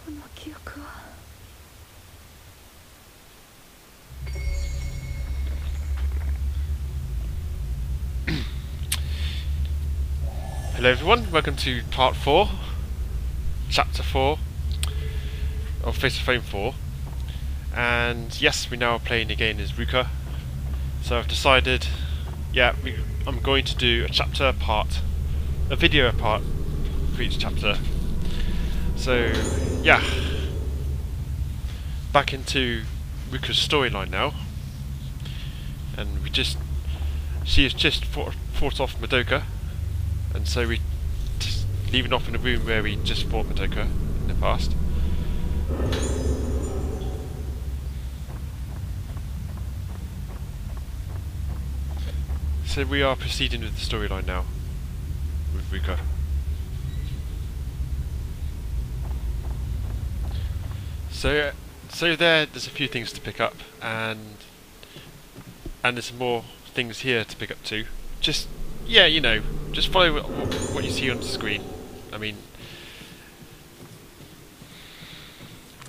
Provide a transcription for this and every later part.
Hello everyone, welcome to part 4, chapter 4 of Fatal Frame 4, and yes, we now are playing again as Ruka. So I've decided, I'm going to do a video part for each chapter. So yeah, back into Ruka's storyline now, and she has just fought off Madoka. And so we just leaving off in a room where we just fought Madoka in the past. So we are proceeding with the storyline now with Ruka. So there's a few things to pick up, and there's more things here to pick up too. Just follow what you see on the screen. I mean,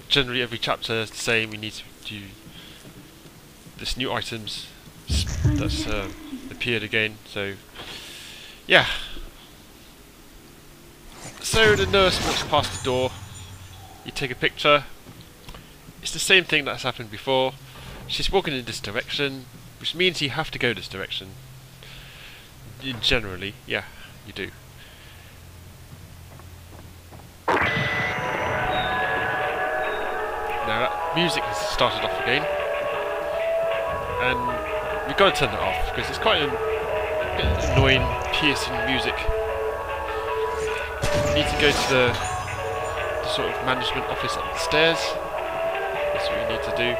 generally every chapter is the same. We need to do this new items that's appeared again. So yeah. So the nurse walks past the door. You take a picture. It's the same thing that's happened before. She's walking in this direction, which means you have to go this direction. Generally, yeah, you do. Now that music has started off again, and we've got to turn it off because it's quite a bit annoying, piercing music. We need to go to the sort of management office up the stairs. That's what we need to do.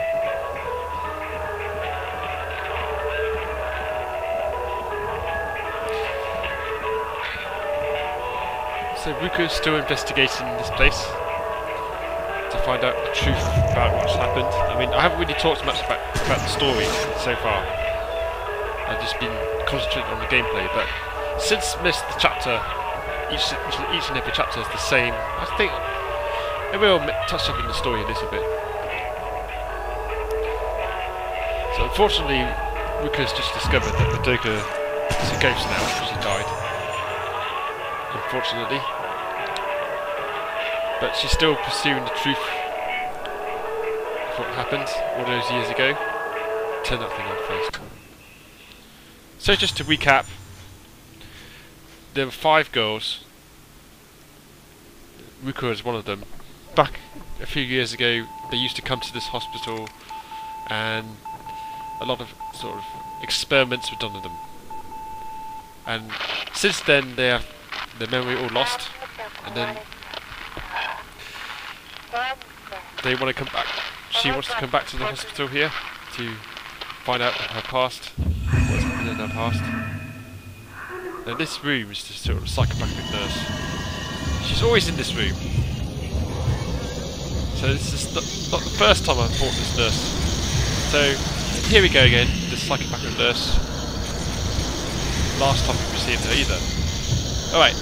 So Ruka's still investigating this place to find out the truth about what's happened. I mean, I haven't really talked much about the story so far. I've just been concentrating on the gameplay, but since the chapter, each and every chapter is the same, I think I will touch up on the story a little bit. So unfortunately, Ruka's just discovered that Madoka is a ghost now because she died. Unfortunately. But she's still pursuing the truth of what happened all those years ago. Turn that thing on first. So just to recap, there were 5 girls. Ruka is one of them. Back a few years ago, they used to come to this hospital, and a lot of sort of experiments were done on them. And since then, they have their memory all lost, and then they want to come back. She wants to come back to the hospital here to find out her past, what's happened in her past. Now this room is just sort of psychopathic nurse. She's always in this room. So this is not the first time I've fought this nurse. So here we go again, this psychopathic nurse. Last time we received her either. Alright.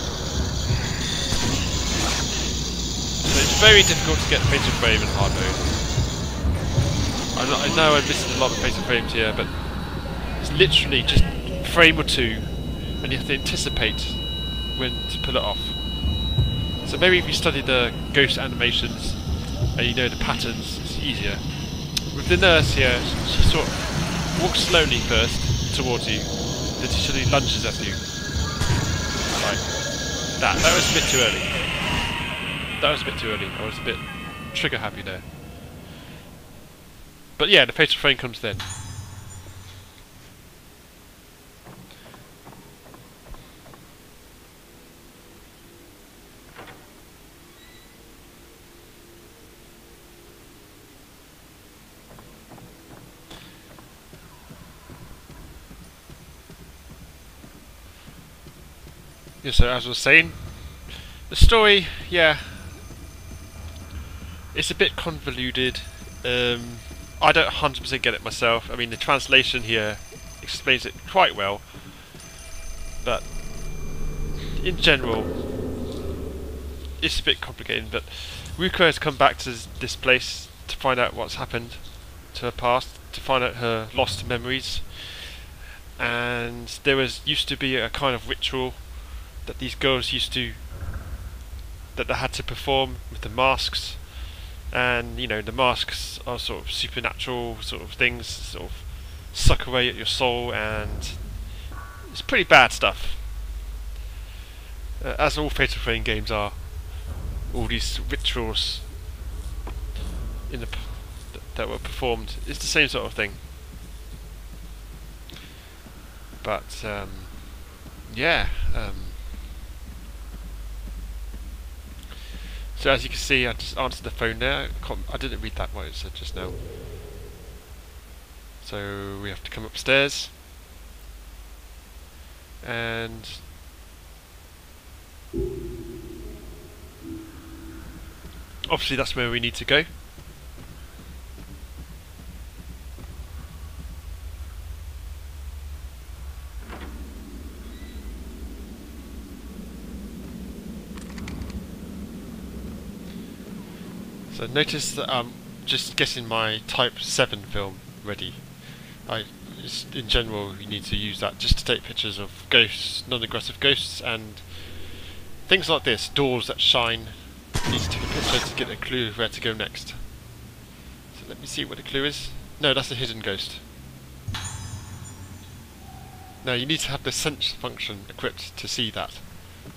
So it's very difficult to get Fatal Frame in hard mode. I know I've listed a lot of Fatal Frames here, but it's literally just a frame or two, and you have to anticipate when to pull it off. So maybe if you study the ghost animations and you know the patterns, it's easier. With the nurse here, she sort of walks slowly first towards you, then she suddenly lunges at you. Like that. That was a bit too early. That was a bit too early. I was a bit trigger happy there. But yeah, the Fatal Frame comes then. Yeah, so as I was saying, the story, yeah, it's a bit convoluted. I don't 100% get it myself. I mean, the translation here explains it quite well, but in general, it's a bit complicated, but Ruko has come back to this place to find out what's happened to her past, to find out her lost memories. And there used to be a kind of ritual that these girls that they had to perform with the masks, and you know, the masks are sort of supernatural sort of things, sort of suck away at your soul, and it's pretty bad stuff. As all Fatal Frame games are, all these rituals that were performed, it's the same sort of thing. But yeah. So as you can see, I just answered the phone there. I didn't read that what it said just now. So we have to come upstairs, and obviously that's where we need to go. So notice that I'm just getting my Type 7 film ready. In general, you need to use that just to take pictures of ghosts, non-aggressive ghosts, and things like this, doors that shine. You need to take a picture to get a clue where to go next. So let me see what the clue is. No, that's a hidden ghost. Now you need to have the sense function equipped to see that.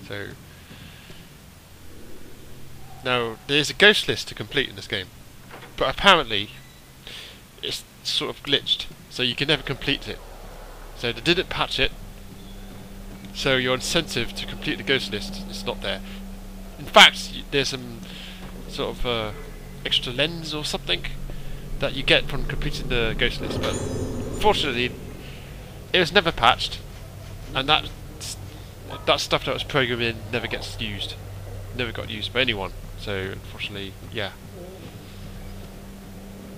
So now there's a ghost list to complete in this game, but apparently it's sort of glitched, so you can never complete it. So they didn't patch it, so your incentive to complete the ghost list is not there. In fact, there's some sort of extra lens or something that you get from completing the ghost list, but unfortunately it was never patched, and that stuff that was programmed in never gets used, never got used by anyone. So unfortunately, yeah.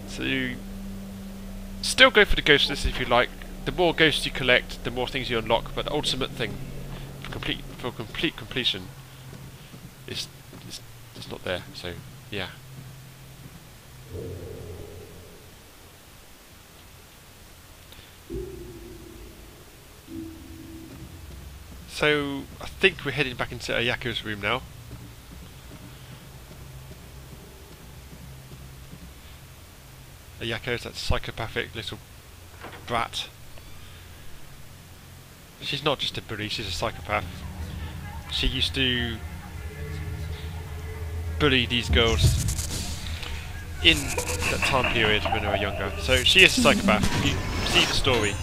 So you still go for the ghost list if you like. The more ghosts you collect, the more things you unlock. But the ultimate thing for complete completion is not there. So yeah. So I think we're heading back into Ayako's room now. Ayako's that psychopathic little brat. She's not just a bully, she's a psychopath. She used to bully these girls in that time period when they were younger. So she is a psychopath. If you see the story,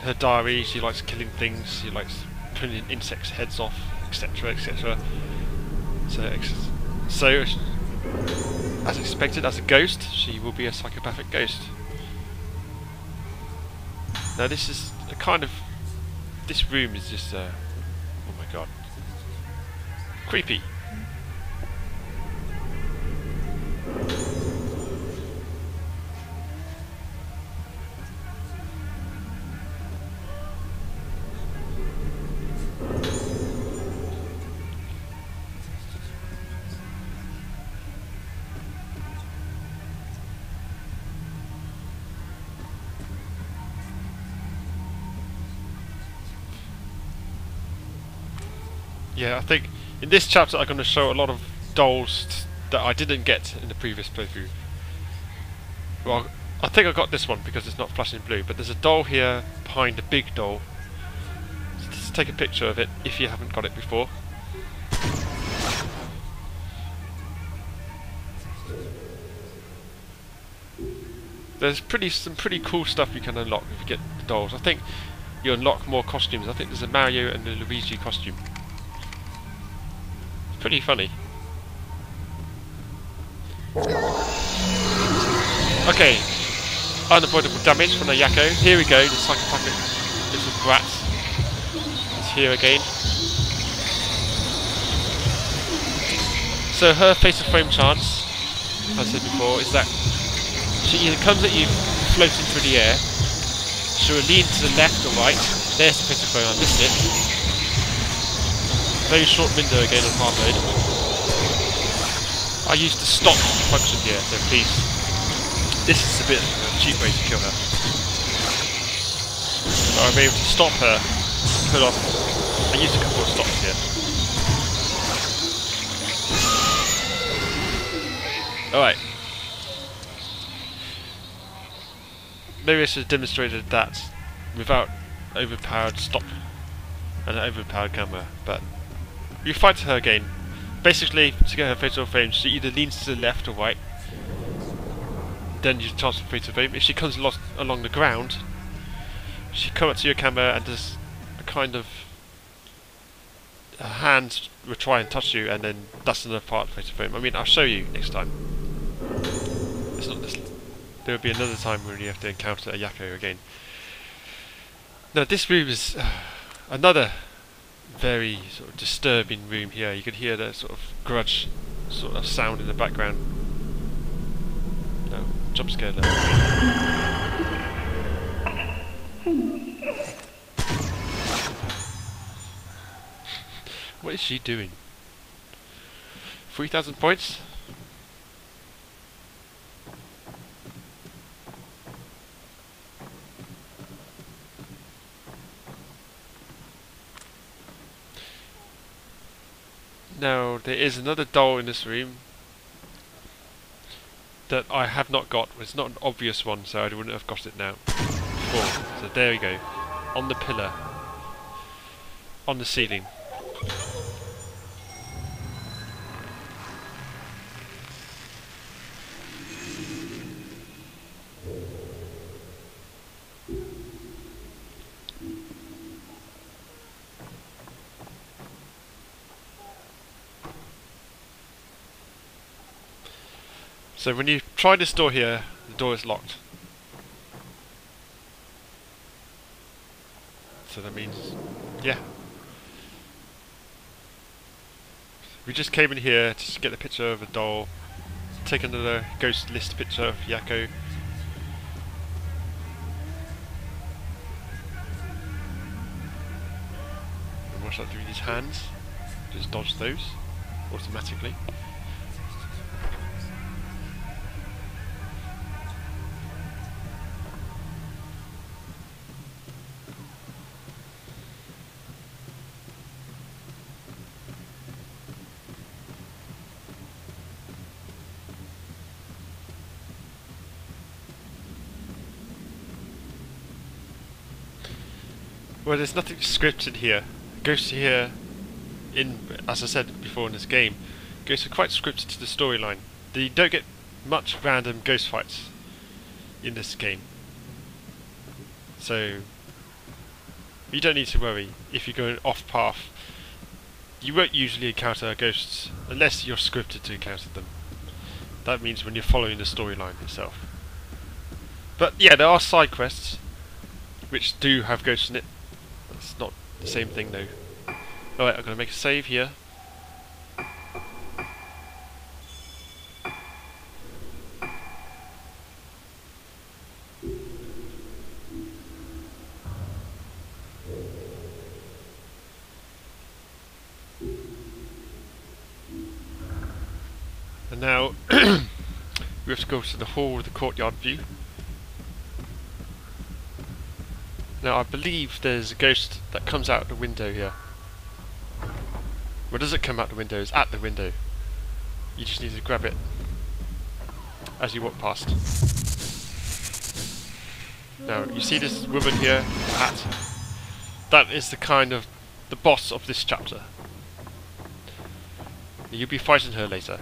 her diary, she likes killing things, she likes pulling insects' heads off, etc, etc. So as expected, as a ghost, she will be a psychopathic ghost. Now this is a kind of... this room is just... oh my god. Creepy. Yeah, I think in this chapter I'm going to show a lot of dolls that I didn't get in the previous playthrough. Well, I think I got this one because it's not flashing blue, but there's a doll here behind a big doll. So just take a picture of it if you haven't got it before. There's some pretty cool stuff you can unlock if you get the dolls. I think you unlock more costumes. I think there's a Mario and a Luigi costume. Pretty funny. Okay, unavoidable damage from the Ayako. Here we go, the psychopathic little brat is here again. So her fatal frame chance, as I said before, is that she either comes at you floating through the air, she will lean to the left or right. There's the fatal frame, I missed it. very short window again on hard mode. I used the stop function here, so please. This is a bit of a cheap way to kill her. So I'm able to stop her, put off. I used a couple of stops here. Alright. Maybe I should have demonstrated that without overpowered stop and an overpowered camera, but you fight her again. Basically, to get her fatal frame, she either leans to the left or right, then you toss her fatal frame. If she comes along the ground, she comes up to your camera and does a kind of her hand will try and touch you, and then that's another part of fatal frame. I mean, I'll show you next time. It's not this. There will be another time when you have to encounter a Yakko again. Now, this room is another very sort of disturbing room here. You can hear the sort of grudge sort of sound in the background. No, jump scare level. What is she doing? 3,000 points? Now, there is another doll in this room that I have not got. It's not an obvious one, so I wouldn't have got it now. Before. So there we go. On the pillar. On the ceiling. So when you try this door here, the door is locked. So that means, yeah. We just came in here to get a picture of a doll, take another ghost list picture of Yakko. And what's that doing with his hands? Just dodge those automatically. Well, there's nothing scripted here. Ghosts here, as I said before in this game, ghosts are quite scripted to the storyline. You don't get much random ghost fights in this game. So, you don't need to worry if you're going off path. You won't usually encounter ghosts unless you're scripted to encounter them. That means when you're following the storyline itself. But yeah, there are side quests which do have ghosts in it. It's not the same thing though. Alright, I'm going to make a save here. And now we have to go to the hall with the courtyard view. Now I believe there's a ghost that comes out the window here. Well, does it come out the window? It's at the window. You just need to grab it as you walk past. Now you see this woman here, hat. That is the kind of the boss of this chapter. You'll be fighting her later,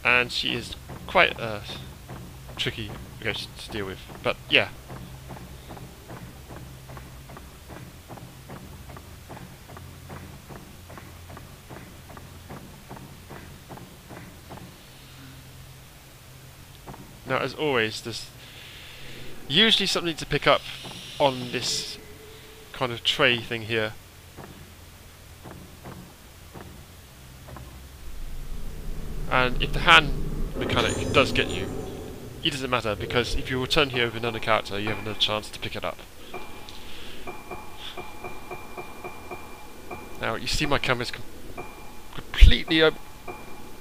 and she is quite a tricky ghost to deal with. But yeah. Now, as always, there's usually something to pick up on this kind of tray thing here. And if the hand mechanic does get you, it doesn't matter, because if you return here with another character, you have another chance to pick it up. Now, you see my camera's completely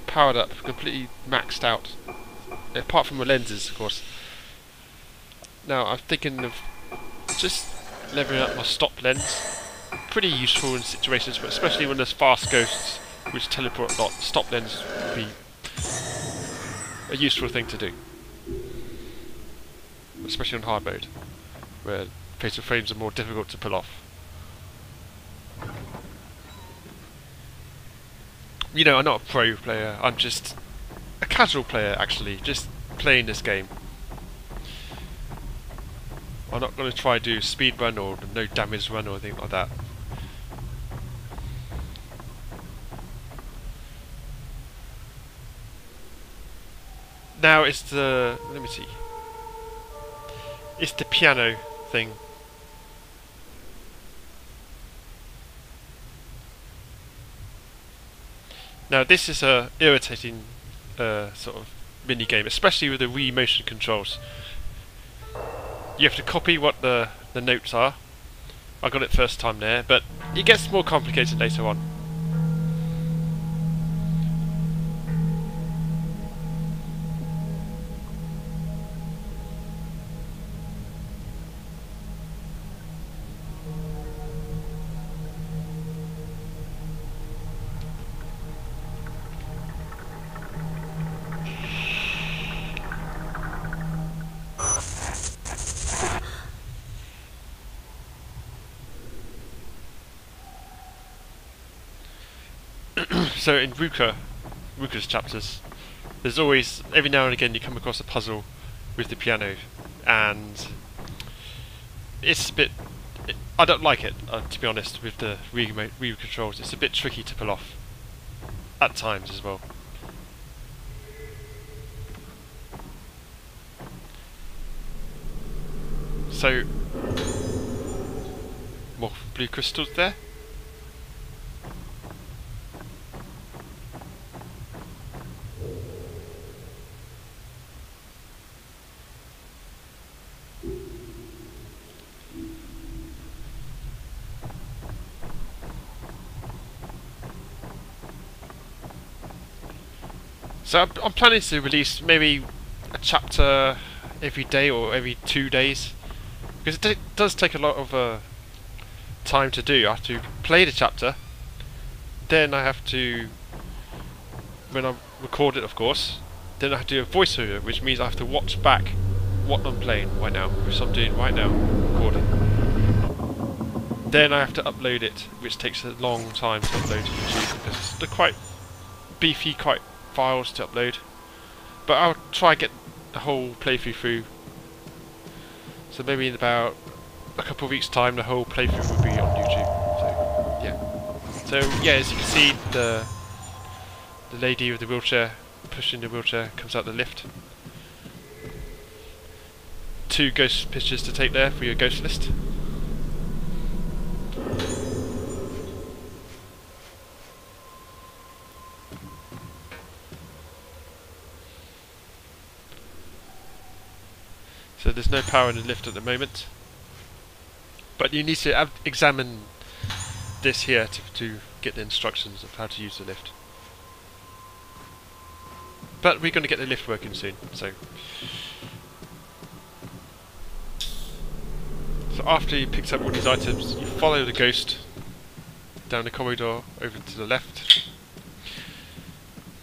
powered up, completely maxed out. Apart from the lenses, of course. Now I'm thinking of just leveling up my stop lens. Pretty useful in situations, but especially when there's fast ghosts which teleport a lot, stop lens would be a useful thing to do. Especially on hard mode, where fatal frames are more difficult to pull off. You know, I'm not a pro player, I'm just a casual player actually, just playing this game. I'm not going to try to do speed run or no damage run or anything like that. Now it's the, let me see, it's the piano thing. Now this is a irritating sort of mini game, especially with the Wii motion controls. You have to copy what the notes are. I got it first time there, but it gets more complicated later on. So in Ruka's chapters, there's always, every now and again you come across a puzzle with the piano, and it's a bit, I don't like it, to be honest, with the Wii controls. It's a bit tricky to pull off, at times as well. So, more blue crystals there. So I'm planning to release maybe a chapter every day or every 2 days, because it does take a lot of time to do. I have to play the chapter, then I have to, when I record it of course, then I have to do a voiceover, which means I have to watch back what I'm playing right now, which I'm doing right now, recording. Then I have to upload it, which takes a long time to upload to YouTube, because they're quite beefy, quite files to upload, but I'll try and get the whole playthrough through. So maybe in about a couple of weeks' time, the whole playthrough will be on YouTube. So yeah, as you can see, the lady with the wheelchair pushing the wheelchair comes out the lift. 2 ghost pictures to take there for your ghost list. So there's no power in the lift at the moment, but you need to examine this here to get the instructions of how to use the lift. But we're going to get the lift working soon, so after you picked up all these items, you follow the ghost down the corridor over to the left.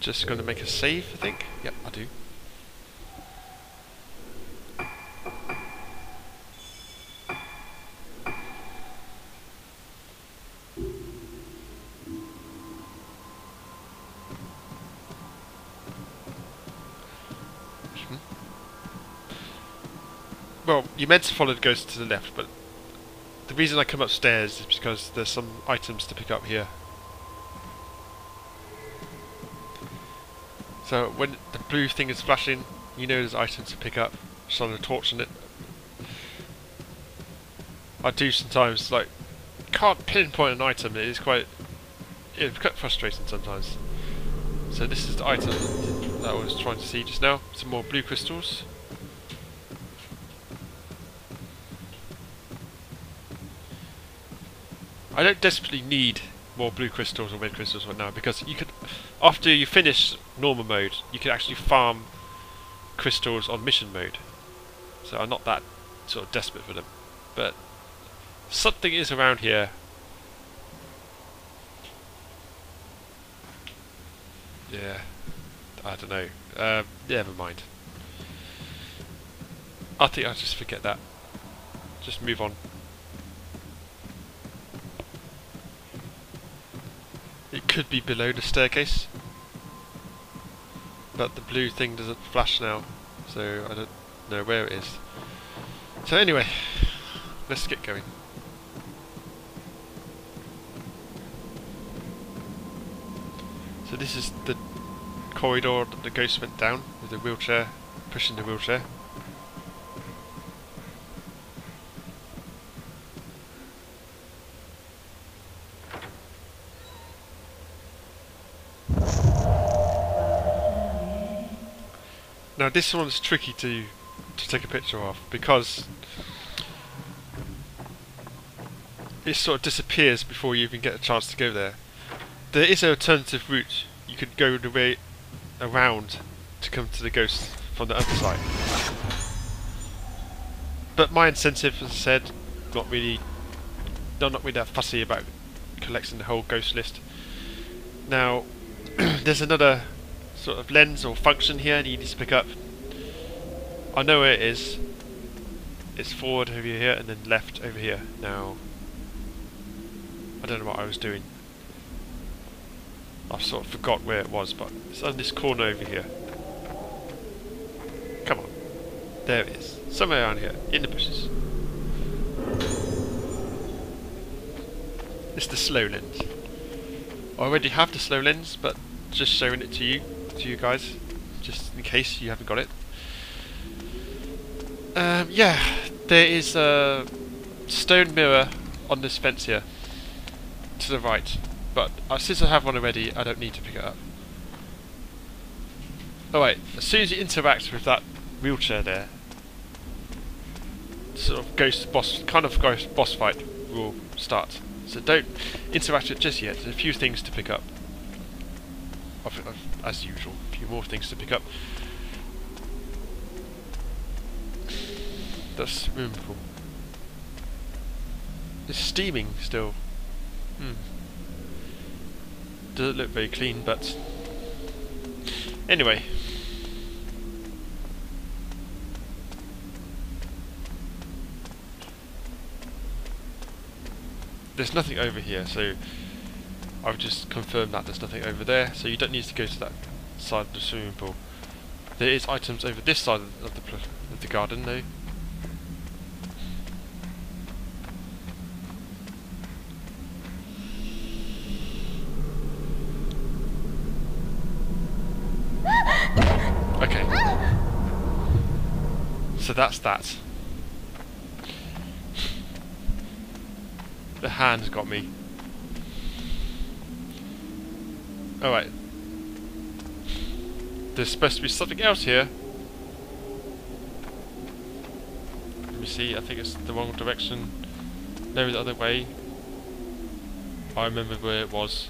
Just going to make a save, I think. Yep, I do. Well, you meant to follow the ghost to the left, but the reason I come upstairs is because there's some items to pick up here. So when the blue thing is flashing, you know there's items to pick up. Shine a torch on it. I do sometimes, like, can't pinpoint an item. It's quite frustrating sometimes. So this is the item that I was trying to see just now. Some more blue crystals. I don't desperately need more blue crystals or red crystals right now, because you could, after you finish normal mode, you can actually farm crystals on mission mode. So I'm not that sort of desperate for them, but something is around here. Yeah, I don't know. Never mind. I think I'll just forget that. Just move on. It could be below the staircase, but the blue thing doesn't flash now, so I don't know where it is. So anyway, let's get going. So this is the corridor that the ghost went down with the wheelchair, pushing the wheelchair. Now this one's tricky to take a picture of, because it sort of disappears before you even get a chance to go there. There is an alternative route. You could go the way around to come to the ghost from the other side. But my incentive, as I said, not really that fussy about collecting the whole ghost list. Now, there's another sort of lens or function here that you need to pick up. I know where it is. It's forward over here and then left over here. Now, I don't know what I was doing. I sort of forgot where it was, but it's on this corner over here. Come on. There it is. Somewhere around here, in the bushes. It's the slow lens. I already have the slow lens, but just showing it to you guys, just in case you haven't got it. Yeah, there is a stone mirror on this fence here, to the right, but since I have one already, I don't need to pick it up. Alright, as soon as you interact with that wheelchair there, sort of ghost boss fight will start. So don't interact with it just yet. There's a few things to pick up. As usual, a few more things to pick up. That's swimming pool. It's steaming still. Doesn't look very clean, but anyway. There's nothing over here, so I've just confirmed that there's nothing over there, so you don't need to go to that side of the swimming pool. There is items over this side of the garden though. Okay. So that's that. The hand's got me. Alright. There's supposed to be something else here. Let me see, I think it's the wrong direction. No, the other way. I remember where it was.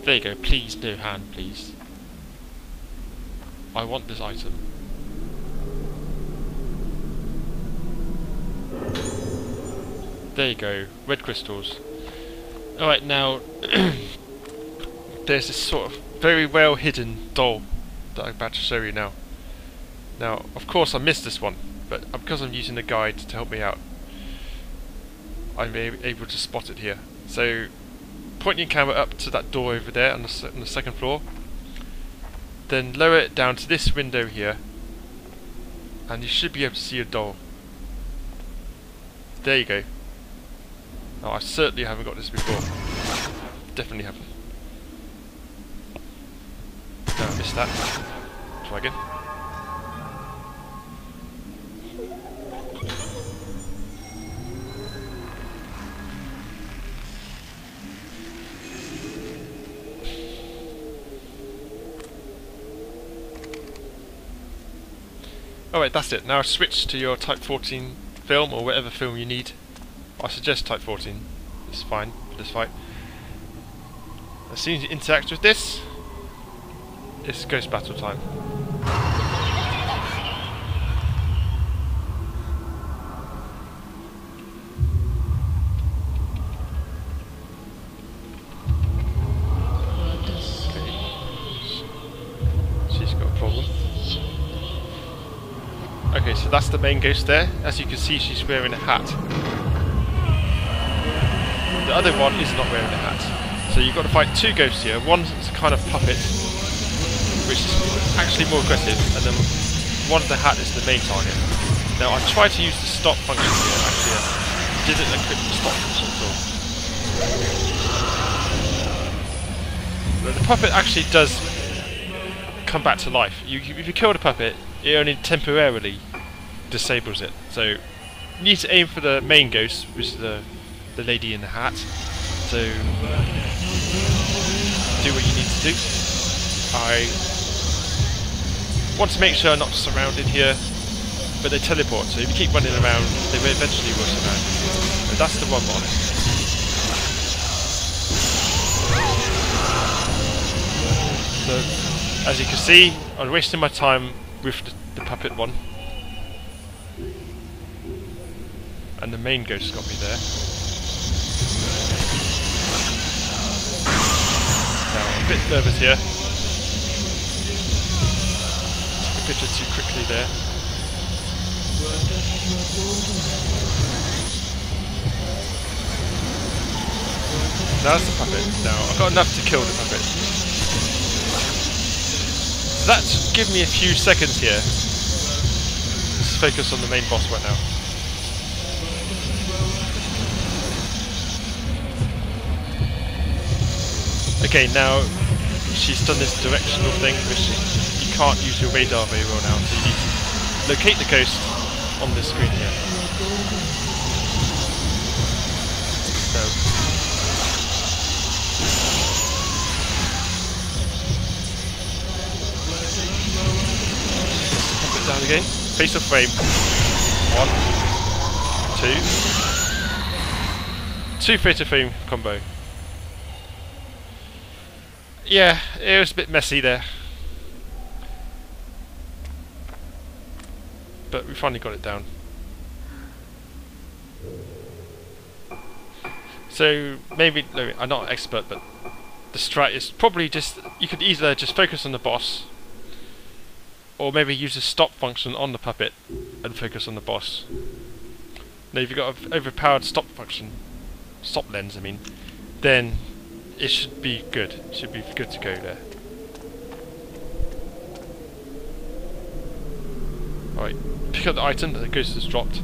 There you go, please, no hand, please. I want this item. There you go, red crystals. Alright, now there's this sort of very well hidden doll that I'm about to show you now. Now, of course I missed this one, but because I'm using the guide to help me out, I'm able to spot it here. So, point your camera up to that door over there on the second floor, then lower it down to this window here, and you should be able to see a doll. There you go. Oh, I certainly haven't got this before. Definitely haven't. No, I missed that. Try again. Alright, that's it. Now switch to your Type 14 film, or whatever film you need. I suggest Type 14. It's fine for this fight. As soon as you interact with this, it's ghost battle time. Okay, so that's the main ghost there. As you can see, she's wearing a hat. The other one is not wearing a hat. So you've got to fight two ghosts here. One's a kind of puppet, which is actually more aggressive, and then one of the hat is the main target. Now I tried to use the stop function here, actually I didn't equip the stop function at all. But the puppet actually does come back to life. If you kill the puppet, it only temporarily disables it. So you need to aim for the main ghost, which is the lady in the hat. So do what you need to do. I want to make sure I'm not surrounded here, but they teleport, so if you keep running around, they eventually will surround you. And that's the one on it. So, as you can see, I'm wasting my time with the puppet one. And the main ghost got me there. Now, I'm a bit nervous here. Took a picture too quickly there. Now that's the puppet. Now, I've got enough to kill the puppet. So that's give me a few seconds here. Let's focus on the main boss right now. Okay, now she's done this directional thing, which you can't use your radar very well now, so you need to locate the ghost on the screen here. So, pop it down again. Face of frame. 1, 2. 2 face of frame combo. Yeah, it was a bit messy there. But we finally got it down. So maybe, no, I'm not an expert, but the strat is probably just, you could either just focus on the boss, or maybe use the stop function on the puppet and focus on the boss. Now if you've got an overpowered stop function, stop lens I mean, then it should be good. It should be good to go there. Alright, pick up the item that the ghost has dropped.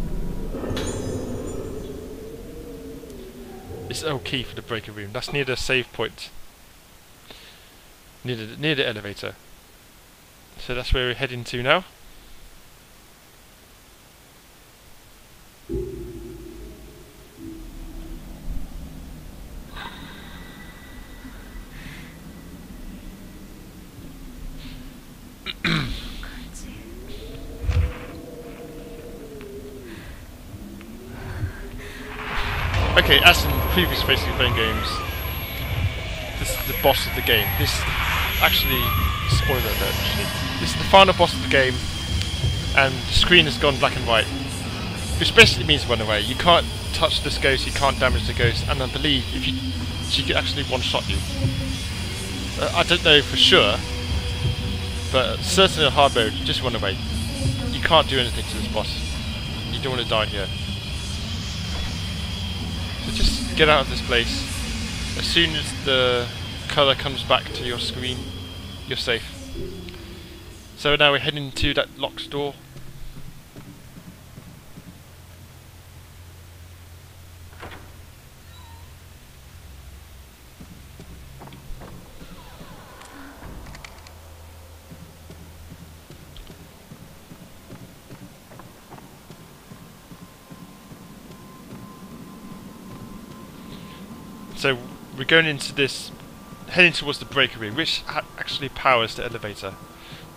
It's L key for the breaker room. That's near the save point. Near the elevator. So that's where we're heading to now. Okay, as in previous Face of Frame games, this is the boss of the game. This actually, spoiler alert actually, this is the final boss of the game, and the screen has gone black and white, which basically means run away. You can't touch this ghost, you can't damage the ghost, and I believe if you, she could actually one-shot you. I don't know for sure, but certainly on hard mode, just run away. You can't do anything to this boss. You don't want to die here. So just get out of this place. As soon as the colour comes back to your screen, you're safe. So now we're heading to that locked door. So we're going into this, heading towards the breaker room, which actually powers the elevator.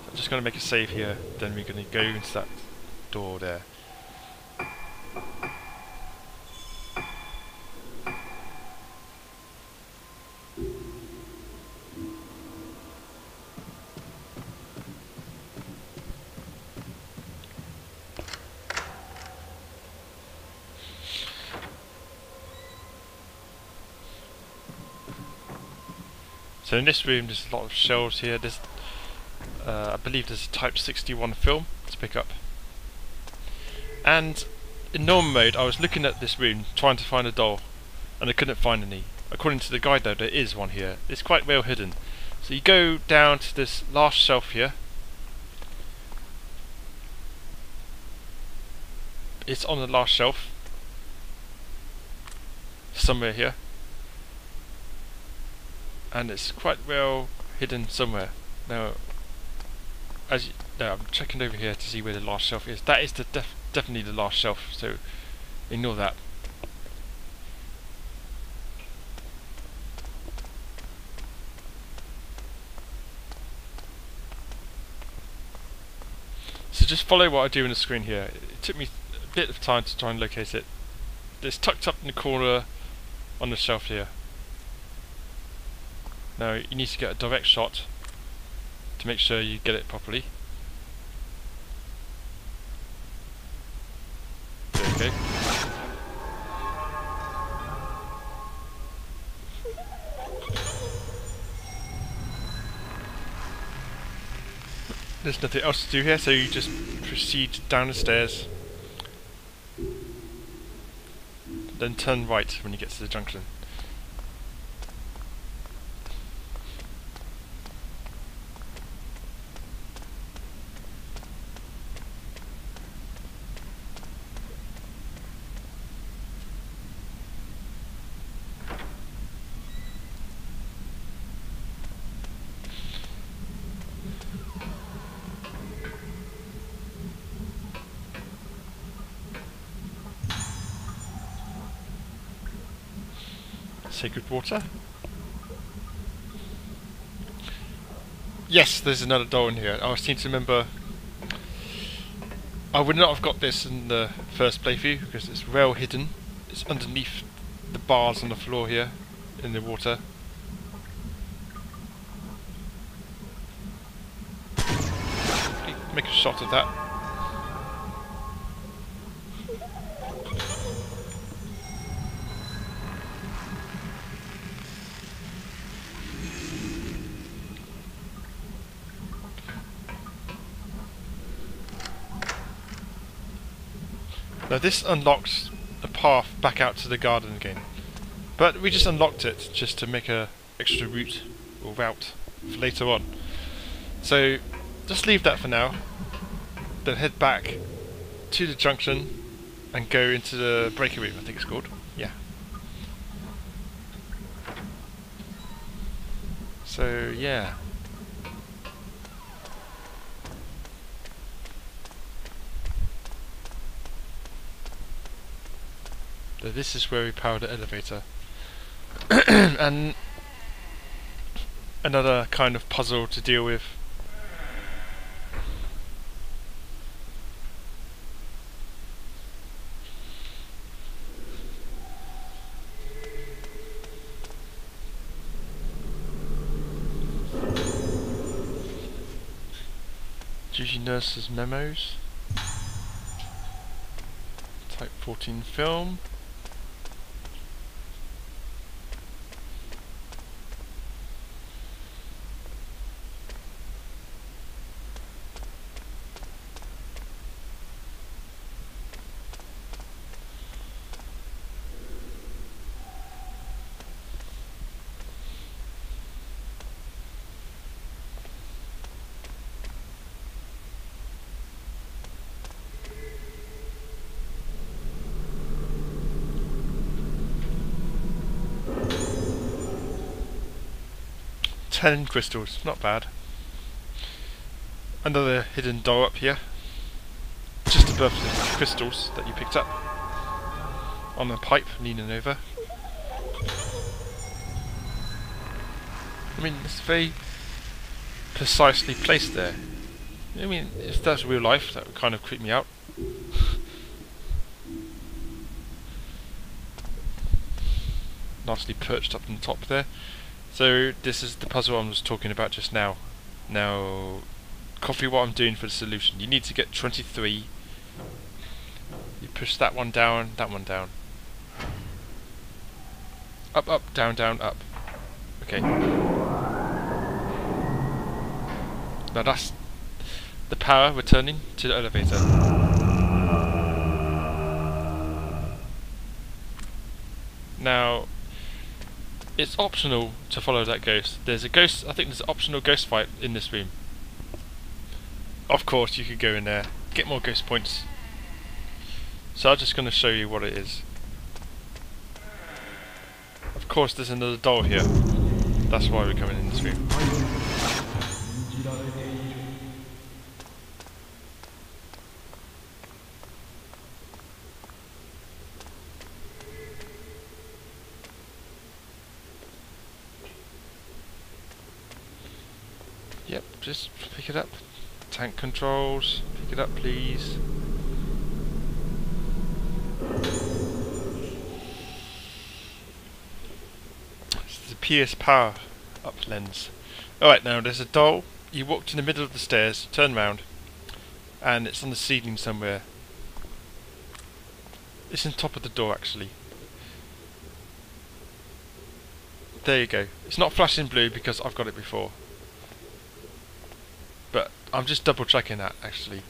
I'm just going to make a save here, then we're going to go into that door there. So in this room there's a lot of shelves here. There's, I believe there's a Type 61 film to pick up. And in normal mode I was looking at this room trying to find a doll, and I couldn't find any. According to the guide though, there is one here. It's quite well hidden. So you go down to this last shelf here. It's on the last shelf. Somewhere here. And it's quite well hidden somewhere. Now, I'm checking over here to see where the last shelf is. That is definitely the last shelf, so ignore that. So just follow what I do on the screen here. It took me a bit of time to try and locate it. It's tucked up in the corner on the shelf here. Now you need to get a direct shot to make sure you get it properly. There we go. There's nothing else to do here, so you just proceed down the stairs, then turn right when you get to the junction. Sacred water. Yes, there's another door in here. I was need to remember. I would not have got this in the first playthrough because it's well hidden. It's underneath the bars on the floor here in the water. Make a shot of that. Now this unlocks a path back out to the garden again, but we just unlocked it just to make a extra route or route for later on. So just leave that for now, then head back to the junction and go into the breaker room, I think it's called. Yeah. So yeah. So this is where we power the elevator. And another kind of puzzle to deal with. Duty nurse's memos. Type 14 film. Ten crystals, not bad. Another hidden door up here, just above the crystals that you picked up on the pipe leaning over. I mean, it's very precisely placed there. I mean, if that's real life, that would kind of creep me out. Nicely perched up on the top there. So this is the puzzle I was talking about just now. Now, copy what I'm doing for the solution. You need to get 23. You push that one down, up, up, down, down, up. Okay. Now that's the power returning to the elevator. Now, it's optional to follow that ghost. There's a ghost, I think there's an optional ghost fight in this room. Of course, you could go in there, get more ghost points. So I'm just going to show you what it is. Of course, there's another doll here. That's why we're coming in this room. Yep, just pick it up. Tank controls, pick it up please. This is the PS Power Up lens. Alright, now there's a doll. You walk to the middle of the stairs, turn round, and it's on the ceiling somewhere. It's on top of the door actually. There you go. It's not flashing blue because I've got it before. But I'm just double checking that actually,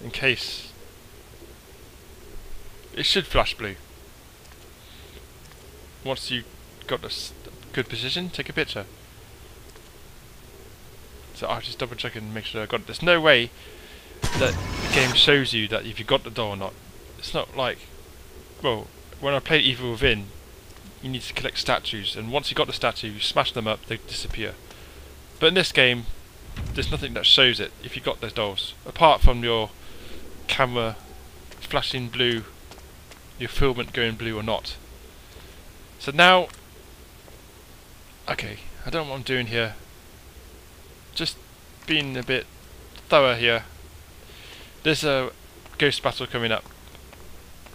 in case. It should flash blue. Once you got a good position, take a picture. So I'm just double checking and make sure I got it. There's no way that the game shows you that if you got the doll or not. It's not like, well, when I played Evil Within, you need to collect statues, and once you got the statue, you smash them up, they disappear. But in this game, there's nothing that shows it if you got those dolls, apart from your camera flashing blue, your filament going blue or not. So now, okay, I don't know what I'm doing here. Just being a bit thorough here. There's a ghost battle coming up.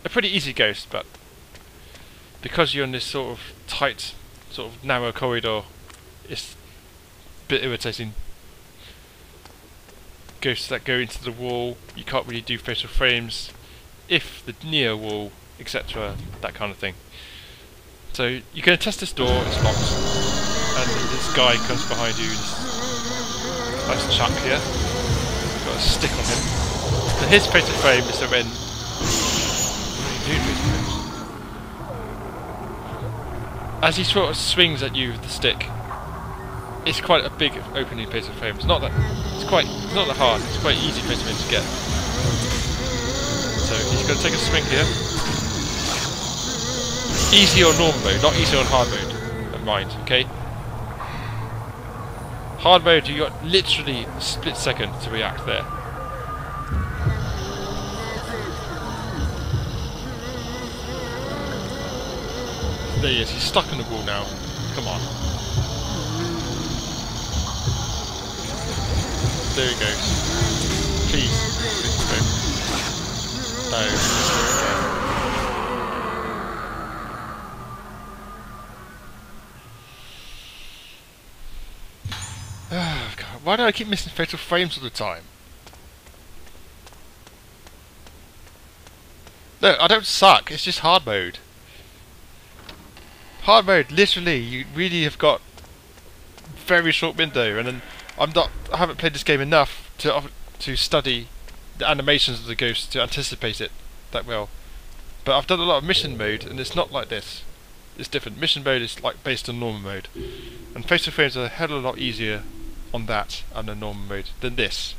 A pretty easy ghost, but because you're in this sort of tight, sort of narrow corridor, it's a bit irritating. Ghosts that go into the wall, you can't really do facial frames if the near wall, etc., that kind of thing. So you're going to test this door, it's locked, and this guy comes behind you, this nice chap here, got a stick on him. So his facial frame is when... What are you doing, facial frames? As he sort of swings at you with the stick, it's quite a big opening facial frame. It's not that hard. It's quite easy facial frame to get. So he's going to take a swing here. Easy on normal mode, not easy on hard mode. Mind, okay. Hard mode, you got literally a split second to react there. There he is. He's stuck in the wall now. Come on. There he goes. Please. No. Oh, God. Why do I keep missing fatal frames all the time? No, I don't suck. It's just hard mode. Hard mode, literally, you really have got very short window, and then I haven't played this game enough to study the animations of the ghost to anticipate it that well. But I've done a lot of mission mode, and it's not like this. It's different. Mission mode is like based on normal mode, and facial frames are a hell of a lot easier on that under normal mode than this.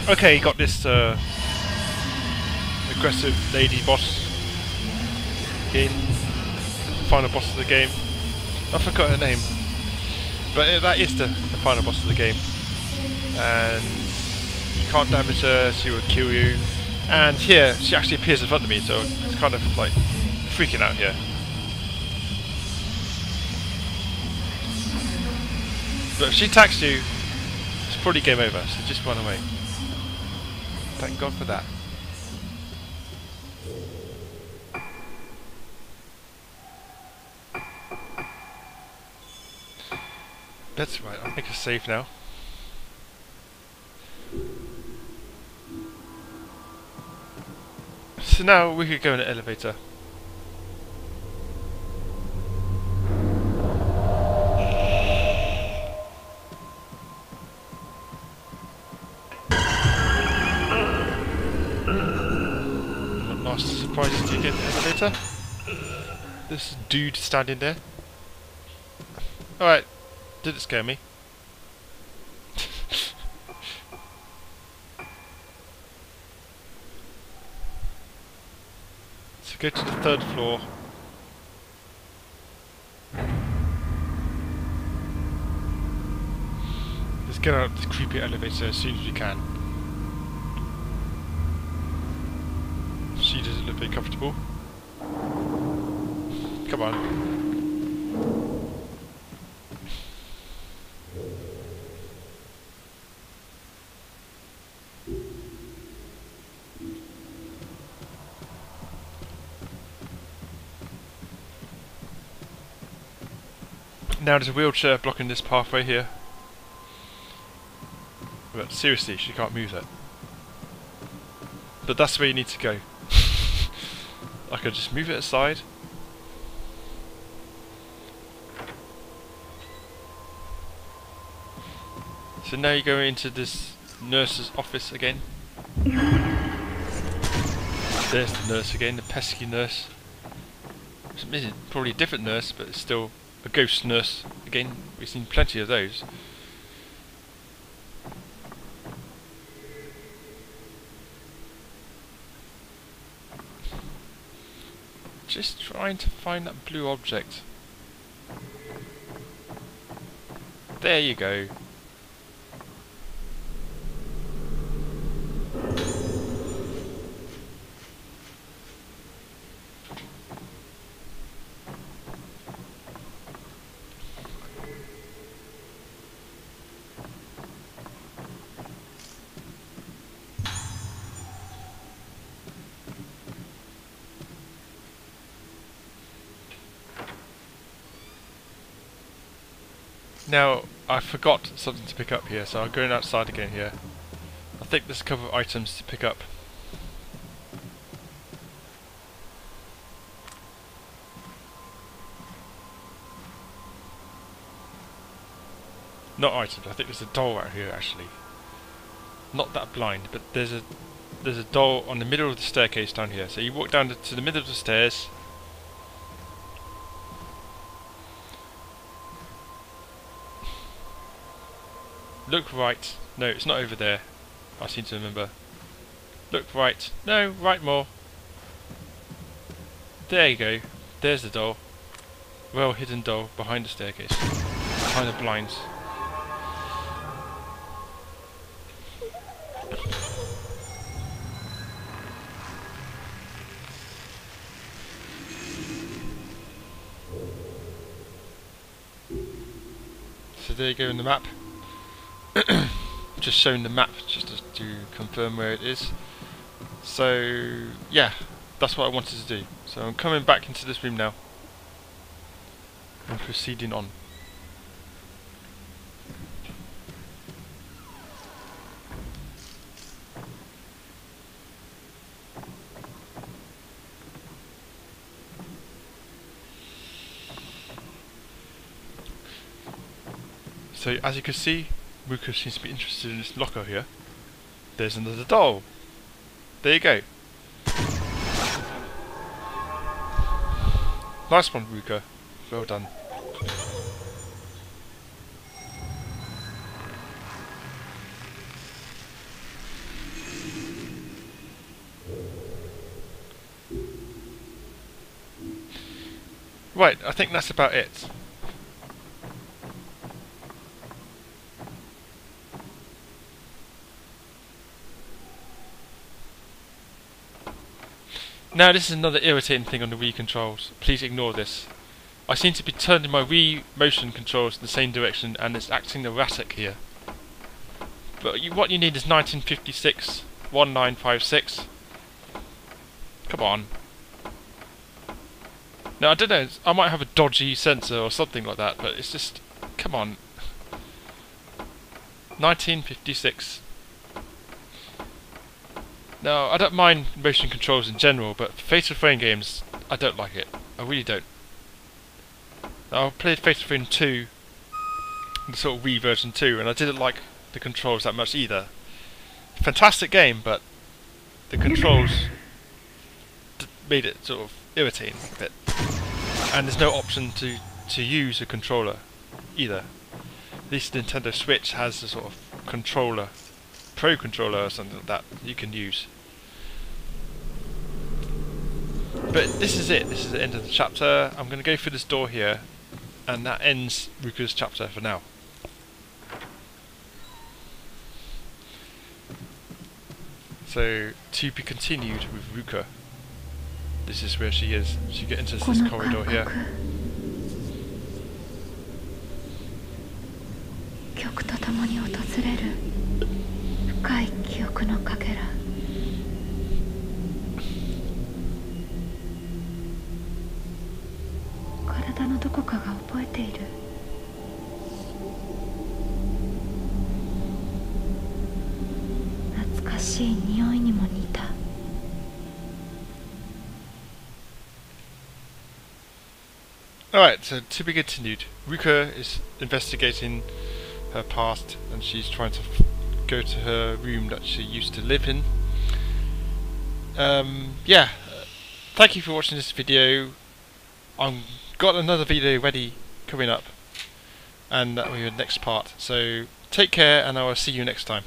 Okay, got this aggressive lady boss in, final boss of the game. I forgot her name, but that is the final boss of the game. And you can't damage her, she will kill you. And here, she actually appears in front of me, so it's kind of like freaking out here. But if she attacks you, it's probably game over, so just run away. Thank God for that. That's right, I'll make a save now. So now we could go in an elevator. What nasty surprises do you get in the elevator? This dude standing there. Alright, did it scare me? So go to the 3rd floor. Let's get out of this creepy elevator as soon as we can. She doesn't look very comfortable. Come on. Now there's a wheelchair blocking this pathway here. But seriously, she can't move it. But that's where you need to go. I could just move it aside. So now you go into this nurse's office again. There's the nurse again, the pesky nurse. It's probably a different nurse, but it's still a ghost nurse. Again, we've seen plenty of those. Just trying to find that blue object. There you go. Now, I forgot something to pick up here, so I'm going outside again here. I think there's a couple of items to pick up. Not items, I think there's a doll out here actually. Not that blind, but there's a doll on the middle of the staircase down here. So you walk down to the middle of the stairs. Look right. No, it's not over there. I seem to remember. Look right. No, right more. There you go. There's the doll. Well hidden doll behind the staircase. Behind the blinds. So there you go in the map. Just showing the map just to confirm where it is. So yeah, that's what I wanted to do. So I'm coming back into this room now and proceeding on. So as you can see, Ruka seems to be interested in this locker here. There's another doll. There you go. Nice one, Ruka. Well done. Right, I think that's about it. Now this is another irritating thing on the Wii controls. Please ignore this. I seem to be turning my Wii motion controls in the same direction and it's acting erratic here. But what you need is 1956 1956. Come on. Now I don't know, I might have a dodgy sensor or something like that, but it's just, come on. 1956. Now, I don't mind motion controls in general, but for Fatal Frame games, I don't like it. I really don't. Now, I played Fatal Frame 2, the sort of Wii version 2, and I didn't like the controls that much either. Fantastic game, but the controls made it sort of irritating a bit. And there's no option to use a controller either. At least Nintendo Switch has a sort of controller, Pro Controller or something like that you can use. But this is it. This is the end of the chapter. I'm going to go through this door here, and that ends Ruka's chapter for now. So, to be continued with Ruka. This is where she is. She gets into this corridor here. 曲とともに訪れる深い記憶のかけら。体のどこかが覚えている。懐かしい匂いにも似た。Alright, so to be continued. Ruka is investigating her past, and she's trying to go to her room that she used to live in. Yeah, thank you for watching this video. I've got another video ready coming up, and that will be the next part. So take care, and I will see you next time.